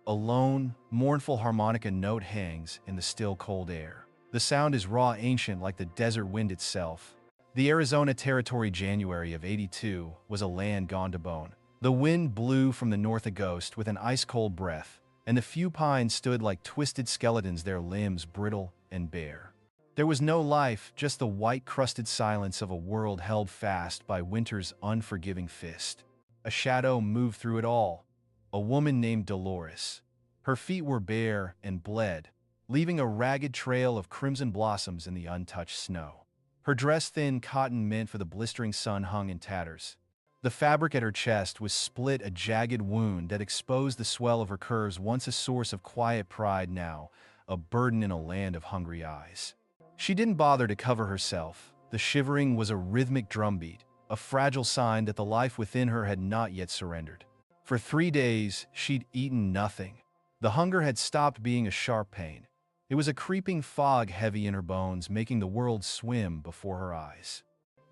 A lone, mournful harmonica note hangs in the still cold air. The sound is raw, ancient, like the desert wind itself. The Arizona Territory January of '82 was a land gone to bone. The wind blew from the north, a ghost with an ice-cold breath, and the few pines stood like twisted skeletons, their limbs brittle and bare. There was no life, just the white-crusted silence of a world held fast by winter's unforgiving fist. A shadow moved through it all, a woman named Dolores. Her feet were bare and bled, leaving a ragged trail of crimson blossoms in the untouched snow. Her dress, thin cotton meant for the blistering sun, hung in tatters. The fabric at her chest was split, a jagged wound that exposed the swell of her curves, once a source of quiet pride, now a burden in a land of hungry eyes. She didn't bother to cover herself. The shivering was a rhythmic drumbeat, a fragile sign that the life within her had not yet surrendered. For 3 days, she'd eaten nothing. The hunger had stopped being a sharp pain. It was a creeping fog heavy in her bones, making the world swim before her eyes.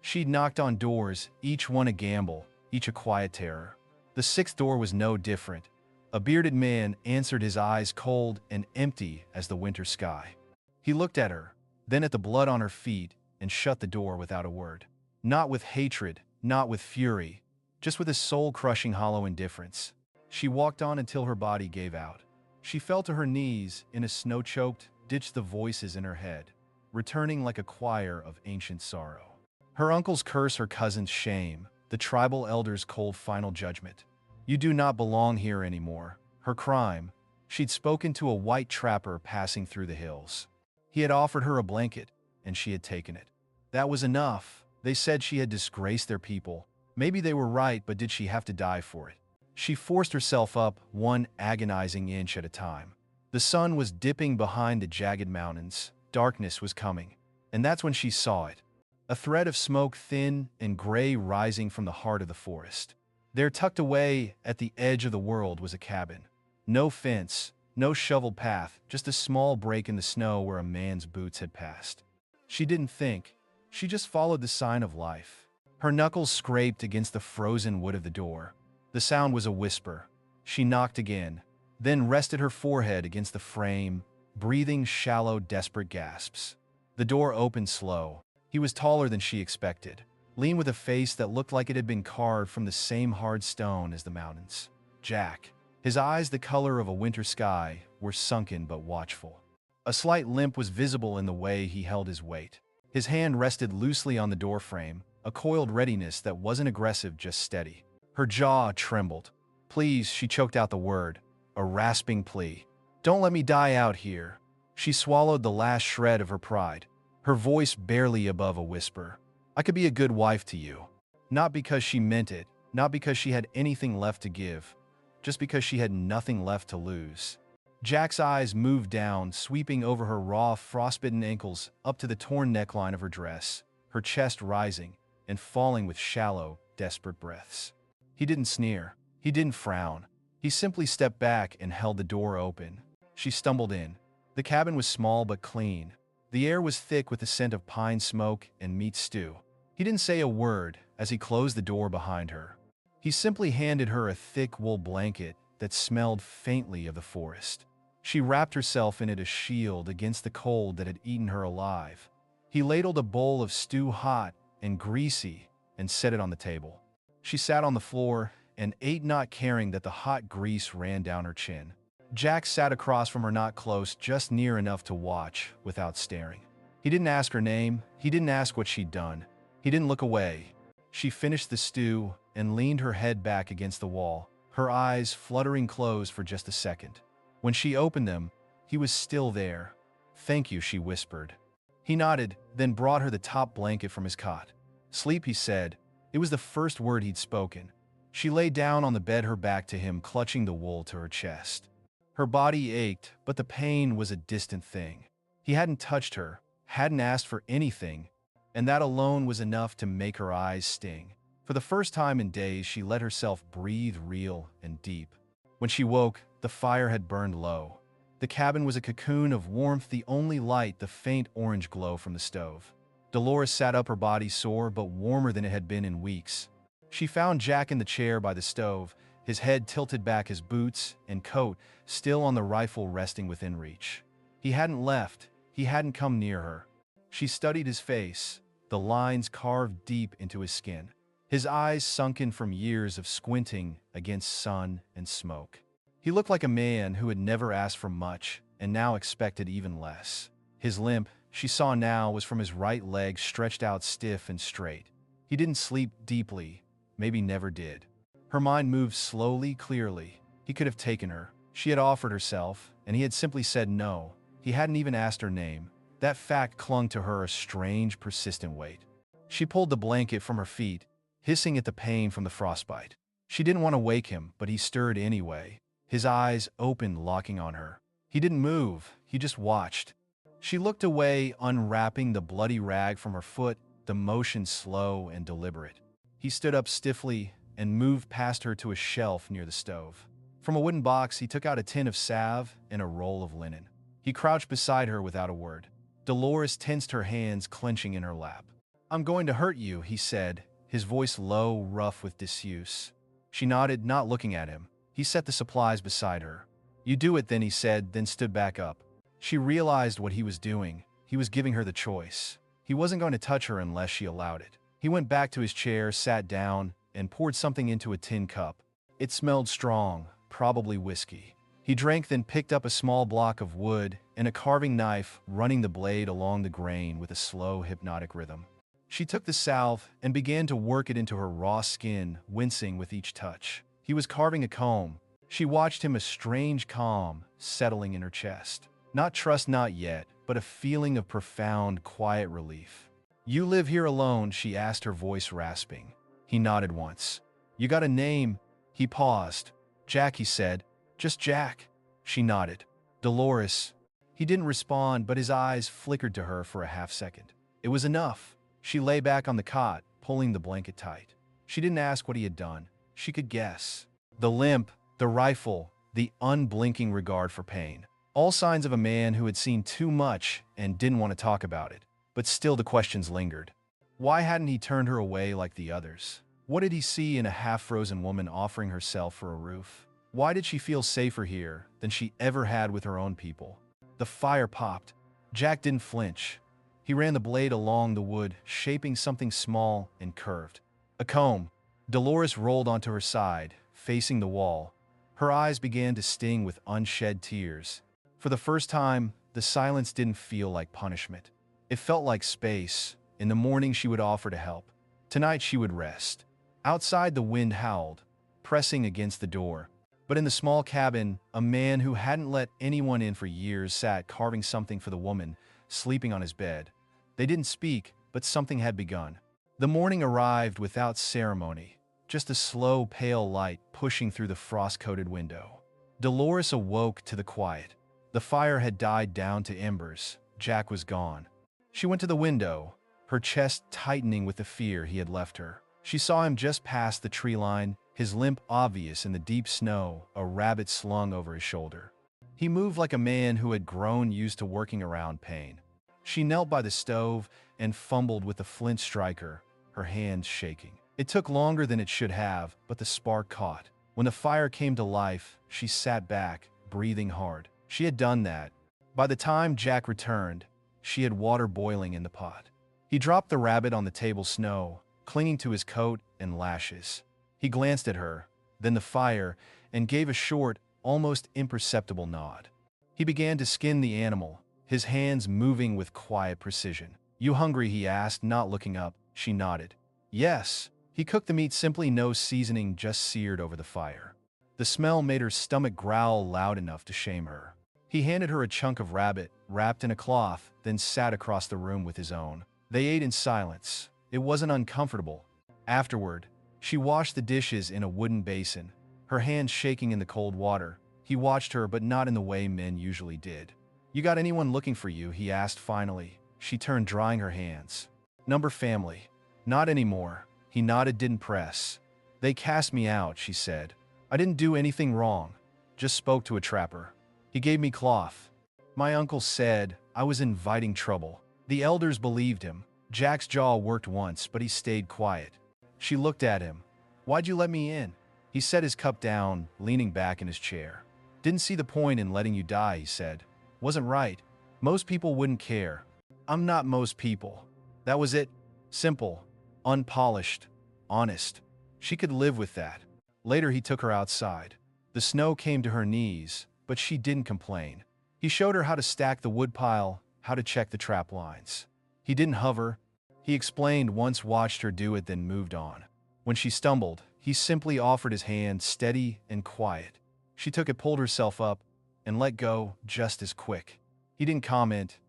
She'd knocked on doors, each one a gamble, each a quiet terror. The 6th door was no different. A bearded man answered, his eyes cold and empty as the winter sky. He looked at her, then at the blood on her feet, and shut the door without a word. Not with hatred, not with fury, just with a soul-crushing hollow indifference. She walked on until her body gave out. She fell to her knees in a snow-choked ditch, the voices in her head, returning like a choir of ancient sorrow. Her uncle's curse, her cousin's shame, the tribal elder's cold final judgment. You do not belong here anymore. Her crime, she'd spoken to a white trapper passing through the hills. He had offered her a blanket, and she had taken it. That was enough. They said she had disgraced their people. Maybe they were right, but did she have to die for it? She forced herself up, one agonizing inch at a time. The sun was dipping behind the jagged mountains. Darkness was coming, and that's when she saw it. A thread of smoke, thin and gray, rising from the heart of the forest. There, tucked away at the edge of the world, was a cabin. No fence, no shoveled path, just a small break in the snow where a man's boots had passed. She didn't think. She just followed the sign of life. Her knuckles scraped against the frozen wood of the door. The sound was a whisper. She knocked again, then rested her forehead against the frame, breathing shallow, desperate gasps. The door opened slow. He was taller than she expected, lean with a face that looked like it had been carved from the same hard stone as the mountains. Jack. His eyes, the color of a winter sky, were sunken but watchful. A slight limp was visible in the way he held his weight. His hand rested loosely on the doorframe, a coiled readiness that wasn't aggressive, just steady. Her jaw trembled. Please, she choked out the word, a rasping plea. Don't let me die out here. She swallowed the last shred of her pride, her voice barely above a whisper. I could be a good wife to you. Not because she meant it, not because she had anything left to give, just because she had nothing left to lose. Jack's eyes moved down, sweeping over her raw, frostbitten ankles up to the torn neckline of her dress, her chest rising and falling with shallow, desperate breaths. He didn't sneer. He didn't frown. He simply stepped back and held the door open. She stumbled in. The cabin was small but clean. The air was thick with the scent of pine smoke and meat stew. He didn't say a word as he closed the door behind her. He simply handed her a thick wool blanket that smelled faintly of the forest. She wrapped herself in it, a shield against the cold that had eaten her alive. He ladled a bowl of stew, hot and greasy, and set it on the table. She sat on the floor and ate, not caring that the hot grease ran down her chin. Jack sat across from her, not close, just near enough to watch without staring. He didn't ask her name. He didn't ask what she'd done. He didn't look away. She finished the stew and leaned her head back against the wall, her eyes fluttering closed for just a second. When she opened them, he was still there. Thank you, she whispered. He nodded, then brought her the top blanket from his cot. Sleep, he said. It was the first word he'd spoken. She lay down on the bed, her back to him, clutching the wool to her chest. Her body ached, but the pain was a distant thing. He hadn't touched her, hadn't asked for anything, and that alone was enough to make her eyes sting. For the first time in days, she let herself breathe real and deep. When she woke, the fire had burned low. The cabin was a cocoon of warmth, the only light the faint orange glow from the stove. Dolores sat up, her body sore but warmer than it had been in weeks. She found Jack in the chair by the stove, his head tilted back, his boots and coat still on the rifle resting within reach. He hadn't left, he hadn't come near her. She studied his face, the lines carved deep into his skin, his eyes sunken from years of squinting against sun and smoke. He looked like a man who had never asked for much and now expected even less. His limp, she saw now, was from his right leg stretched out stiff and straight. He didn't sleep deeply, maybe never did. Her mind moved slowly, clearly. He could have taken her. She had offered herself, and he had simply said no. He hadn't even asked her name. That fact clung to her a strange, persistent weight. She pulled the blanket from her feet, hissing at the pain from the frostbite. She didn't want to wake him, but he stirred anyway, his eyes open, locking on her. He didn't move, he just watched. She looked away, unwrapping the bloody rag from her foot, the motion slow and deliberate. He stood up stiffly and moved past her to a shelf near the stove. From a wooden box, he took out a tin of salve and a roll of linen. He crouched beside her without a word. Dolores tensed, her hands clenching in her lap. "I'm going to hurt you," he said, his voice low, rough with disuse. She nodded, not looking at him. He set the supplies beside her. "You do it then," he said, then stood back up. She realized what he was doing. He was giving her the choice. He wasn't going to touch her unless she allowed it. He went back to his chair, sat down, and poured something into a tin cup. It smelled strong, probably whiskey. He drank, then picked up a small block of wood and a carving knife, running the blade along the grain with a slow, hypnotic rhythm. She took the salve and began to work it into her raw skin, wincing with each touch. He was carving a comb. She watched him, a strange calm settling in her chest. Not trust, not yet, but a feeling of profound, quiet relief. "You live here alone?" she asked, her voice rasping. He nodded once. "You got a name?" He paused. "Jack," he said. "Just Jack." She nodded. "Dolores." He didn't respond, but his eyes flickered to her for a half second. It was enough. She lay back on the cot, pulling the blanket tight. She didn't ask what he had done. She could guess. The limp, the rifle, the unblinking regard for pain. All signs of a man who had seen too much and didn't want to talk about it. But still the questions lingered. Why hadn't he turned her away like the others? What did he see in a half-frozen woman offering herself for a roof? Why did she feel safer here than she ever had with her own people? The fire popped. Jack didn't flinch. He ran the blade along the wood, shaping something small and curved. A comb. Dolores rolled onto her side, facing the wall. Her eyes began to sting with unshed tears. For the first time, the silence didn't feel like punishment. It felt like space. In the morning, she would offer to help. Tonight, she would rest. Outside, the wind howled, pressing against the door. But in the small cabin, a man who hadn't let anyone in for years sat carving something for the woman sleeping on his bed. They didn't speak, but something had begun. The morning arrived without ceremony, just a slow, pale light pushing through the frost-coated window. Dolores awoke to the quiet. The fire had died down to embers. Jack was gone. She went to the window, her chest tightening with the fear he had left her. She saw him just past the tree line, his limp obvious in the deep snow, a rabbit slung over his shoulder. He moved like a man who had grown used to working around pain. She knelt by the stove and fumbled with the flint striker, her hands shaking. It took longer than it should have, but the spark caught. When the fire came to life, she sat back, breathing hard. She had done that. By the time Jack returned, she had water boiling in the pot. He dropped the rabbit on the table, snow clinging to his coat and lashes. He glanced at her, then the fire, and gave a short, almost imperceptible nod. He began to skin the animal, his hands moving with quiet precision. "You hungry?" he asked, not looking up. She nodded. "Yes." He cooked the meat simply, no seasoning, just seared over the fire. The smell made her stomach growl loud enough to shame her. He handed her a chunk of rabbit, wrapped in a cloth, then sat across the room with his own. They ate in silence. It wasn't uncomfortable. Afterward, she washed the dishes in a wooden basin, her hands shaking in the cold water. He watched her, but not in the way men usually did. "You got anyone looking for you?" he asked finally. She turned, drying her hands. "Number family." "Not anymore." He nodded, didn't press. "They cast me out," she said. "I didn't do anything wrong. Just spoke to a trapper. He gave me cloth. My uncle said I was inviting trouble. The elders believed him." Jack's jaw worked once, but he stayed quiet. She looked at him. "Why'd you let me in?" He set his cup down, leaning back in his chair. Didn't see the point in letting you die, he said. Wasn't right. Most people wouldn't care. I'm not most people. That was it. Simple. Unpolished. Honest. She could live with that. Later he took her outside. The snow came to her knees, but she didn't complain. He showed her how to stack the woodpile, how to check the trap lines. He didn't hover. He explained, once watched her do it, then moved on. When she stumbled, he simply offered his hand, steady and quiet. She took it, pulled herself up, and let go just as quick. He didn't comment.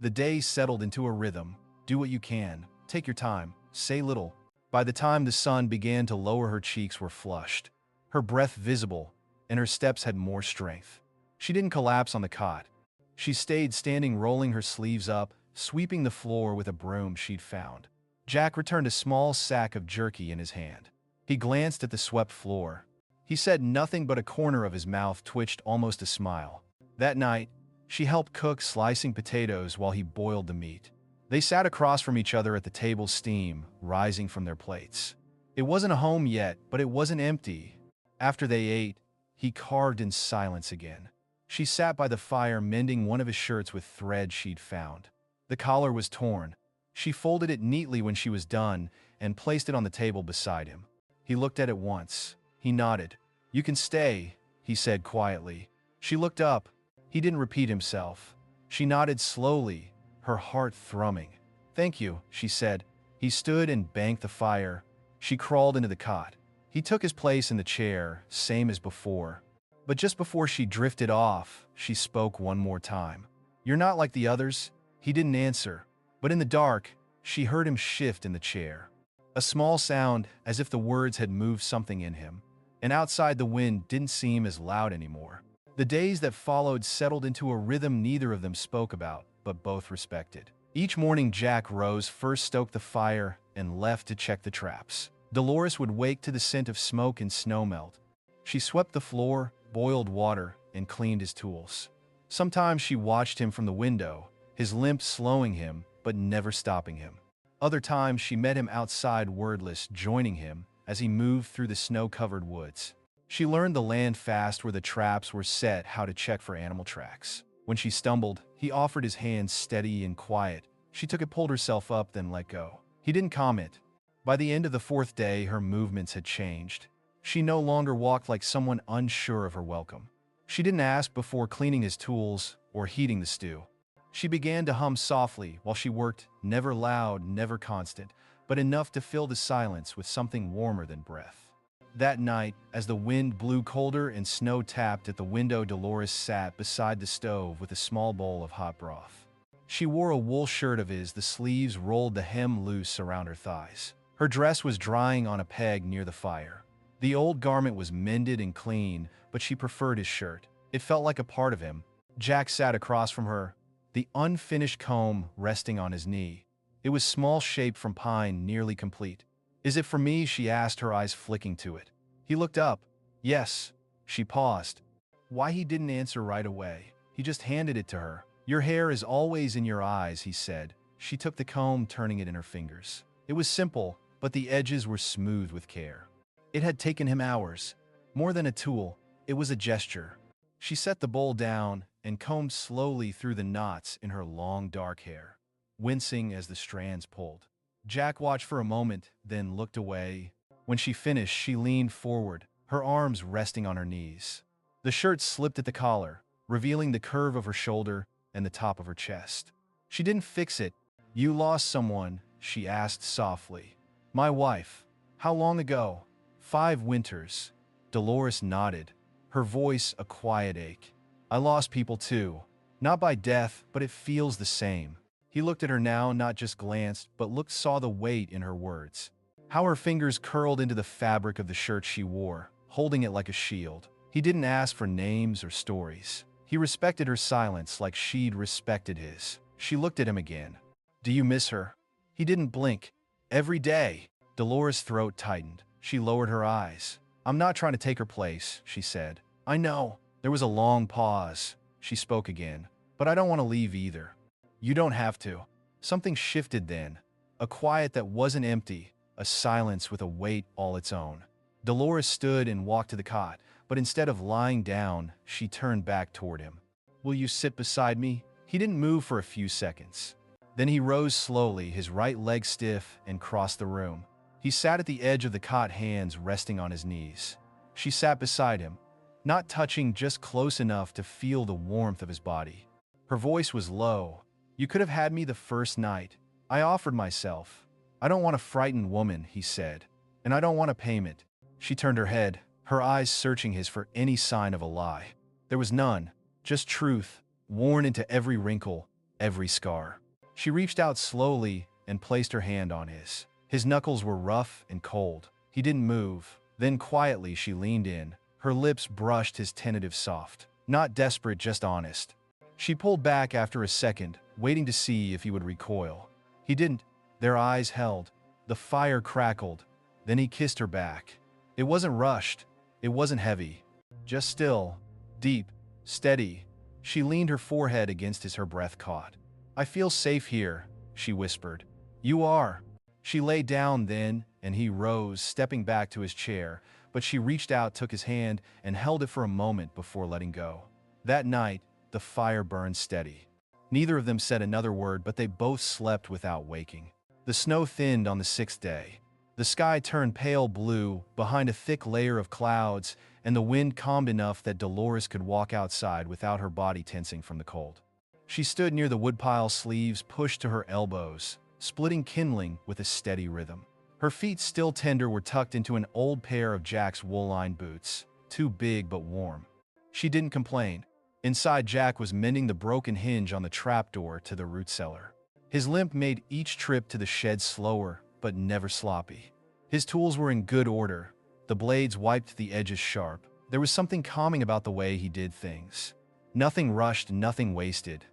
The day settled into a rhythm. Do what you can. Take your time. Say little. By the time the sun began to lower, her cheeks were flushed, her breath visible, and her steps had more strength. She didn't collapse on the cot. She stayed standing, rolling her sleeves up, sweeping the floor with a broom she'd found. Jack returned a small sack of jerky in his hand. He glanced at the swept floor. He said nothing, but a corner of his mouth twitched, almost a smile. That night, she helped cook, slicing potatoes while he boiled the meat. They sat across from each other at the table, steam rising from their plates. It wasn't a home yet, but it wasn't empty. After they ate, he carved in silence again. She sat by the fire, mending one of his shirts with thread she'd found. The collar was torn. She folded it neatly when she was done and placed it on the table beside him. He looked at it once. He nodded. "You can stay," he said quietly. She looked up. He didn't repeat himself. She nodded slowly, her heart thrumming. "Thank you," she said. He stood and banked the fire. She crawled into the cot. He took his place in the chair, same as before. But just before she drifted off, she spoke one more time. "You're not like the others." He didn't answer. But in the dark, she heard him shift in the chair. A small sound, as if the words had moved something in him. And outside, the wind didn't seem as loud anymore. The days that followed settled into a rhythm neither of them spoke about, but both respected. Each morning, Jack rose first, stoked the fire, and left to check the traps. Dolores would wake to the scent of smoke and snowmelt. She swept the floor, boiled water, and cleaned his tools. Sometimes she watched him from the window, his limp slowing him, but never stopping him. Other times she met him outside, wordless, joining him as he moved through the snow-covered woods. She learned the land fast, where the traps were set, how to check for animal tracks. When she stumbled, he offered his hand, steady and quiet. She took it, pulled herself up, then let go. He didn't comment. By the end of the fourth day, her movements had changed. She no longer walked like someone unsure of her welcome. She didn't ask before cleaning his tools or heating the stew. She began to hum softly while she worked, never loud, never constant, but enough to fill the silence with something warmer than breath. That night, as the wind blew colder and snow tapped at the window, Dolores sat beside the stove with a small bowl of hot broth. She wore a wool shirt of his, the sleeves rolled, the hem loose around her thighs. Her dress was drying on a peg near the fire. The old garment was mended and clean, but she preferred his shirt. It felt like a part of him. Jack sat across from her, the unfinished comb resting on his knee. It was small, shaped from pine, nearly complete. "Is it for me?" she asked, her eyes flicking to it. He looked up. "Yes." She paused. Why he didn't answer right away. He just handed it to her. "Your hair is always in your eyes," he said. She took the comb, turning it in her fingers. It was simple, but the edges were smooth with care. It had taken him hours. More than a tool, it was a gesture. She set the bowl down and combed slowly through the knots in her long dark hair, wincing as the strands pulled. Jack watched for a moment, then looked away. When she finished, she leaned forward, her arms resting on her knees. The shirt slipped at the collar, revealing the curve of her shoulder and the top of her chest. She didn't fix it. "You lost someone?" she asked softly. "My wife." "How long ago?" "5 winters." Dolores nodded, her voice a quiet ache. "I lost people too. Not by death, but it feels the same." He looked at her now, not just glanced, but looked, saw the weight in her words. How her fingers curled into the fabric of the shirt she wore, holding it like a shield. He didn't ask for names or stories. He respected her silence like she'd respected his. She looked at him again. "Do you miss her?" He didn't blink. "Every day." Dolores' throat tightened. She lowered her eyes. "I'm not trying to take her place," she said. "I know." There was a long pause. She spoke again. "But I don't want to leave either." "You don't have to." Something shifted then. A quiet that wasn't empty, a silence with a weight all its own. Dolores stood and walked to the cot, but instead of lying down, she turned back toward him. "Will you sit beside me?" He didn't move for a few seconds. Then he rose slowly, his right leg stiff, and crossed the room. He sat at the edge of the cot, hands resting on his knees. She sat beside him, not touching, just close enough to feel the warmth of his body. Her voice was low. "You could have had me the first night. I offered myself. I don't want a frightened woman," he said, "and I don't want a payment." She turned her head, her eyes searching his for any sign of a lie. There was none, just truth, worn into every wrinkle, every scar. She reached out slowly and placed her hand on his. His knuckles were rough and cold. He didn't move. Then quietly she leaned in. Her lips brushed his tentative soft. Not desperate, just honest. She pulled back after a second, waiting to see if he would recoil. He didn't. Their eyes held. The fire crackled. Then he kissed her back. It wasn't rushed. It wasn't heavy. Just still, deep, steady. She leaned her forehead against his, her breath caught. "I feel safe here," she whispered. "You are." She lay down then, and he rose, stepping back to his chair, but she reached out, took his hand, and held it for a moment before letting go. That night, the fire burned steady. Neither of them said another word, but they both slept without waking. The snow thinned on the 6th day. The sky turned pale blue behind a thick layer of clouds, and the wind calmed enough that Dolores could walk outside without her body tensing from the cold. She stood near the woodpile, sleeves pushed to her elbows, splitting kindling with a steady rhythm. Her feet, still tender, were tucked into an old pair of Jack's wool-lined boots, too big but warm. She didn't complain. Inside, Jack was mending the broken hinge on the trapdoor to the root cellar. His limp made each trip to the shed slower, but never sloppy. His tools were in good order, the blades wiped, the edges sharp. There was something calming about the way he did things. Nothing rushed, nothing wasted.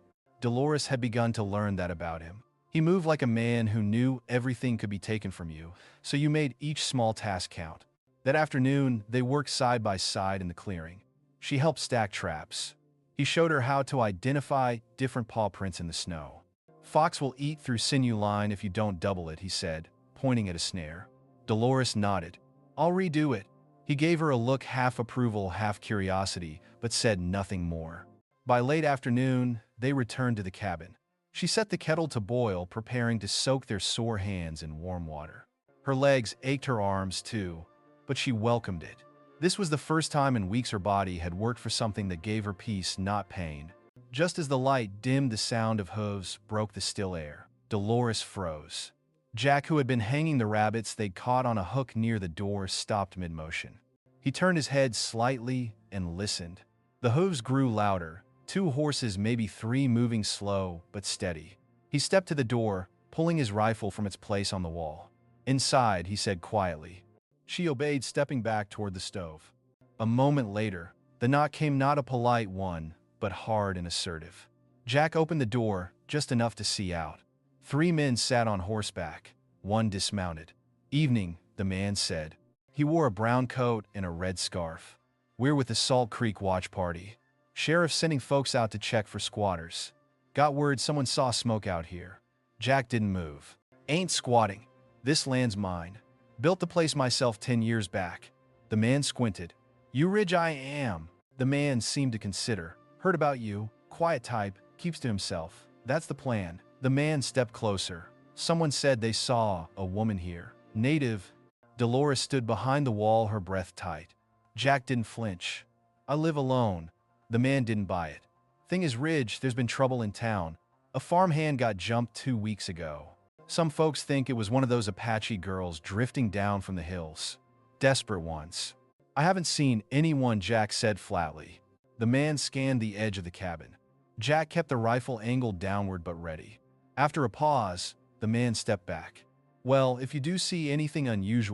Dolores had begun to learn that about him. He moved like a man who knew everything could be taken from you, so you made each small task count. That afternoon, they worked side by side in the clearing. She helped stack traps. He showed her how to identify different paw prints in the snow. "Fox will eat through sinew line if you don't double it," he said, pointing at a snare. Dolores nodded. "I'll redo it." He gave her a look, half approval, half curiosity, but said nothing more. By late afternoon, they returned to the cabin. She set the kettle to boil, preparing to soak their sore hands in warm water. Her legs ached, her arms too, but she welcomed it. This was the first time in weeks her body had worked for something that gave her peace, not pain. Just as the light dimmed, the sound of hooves broke the still air. Dolores froze. Jack, who had been hanging the rabbits they'd caught on a hook near the door, stopped mid-motion. He turned his head slightly and listened. The hooves grew louder, 2 horses, maybe 3, moving slow but steady. He stepped to the door, pulling his rifle from its place on the wall. "Inside," he said quietly. She obeyed, stepping back toward the stove. A moment later, the knock came, not a polite one, but hard and assertive. Jack opened the door, just enough to see out. 3 men sat on horseback, one dismounted. "Evening," the man said. He wore a brown coat and a red scarf. "We're with the Salt Creek Watch Party. Sheriff sending folks out to check for squatters. Got word someone saw smoke out here." Jack didn't move. "Ain't squatting. This land's mine. Built the place myself 10 years back." The man squinted. "You Ridge I am." The man seemed to consider. "Heard about you. Quiet type, keeps to himself. That's the plan." The man stepped closer. "Someone said they saw a woman here. Native." Dolores stood behind the wall, her breath tight. Jack didn't flinch. "I live alone." The man didn't buy it. "Thing is, Ridge, there's been trouble in town. A farmhand got jumped 2 weeks ago. Some folks think it was one of those Apache girls drifting down from the hills. Desperate ones." "I haven't seen anyone," Jack said flatly. The man scanned the edge of the cabin. Jack kept the rifle angled downward but ready. After a pause, the man stepped back. "Well, if you do see anything unusual,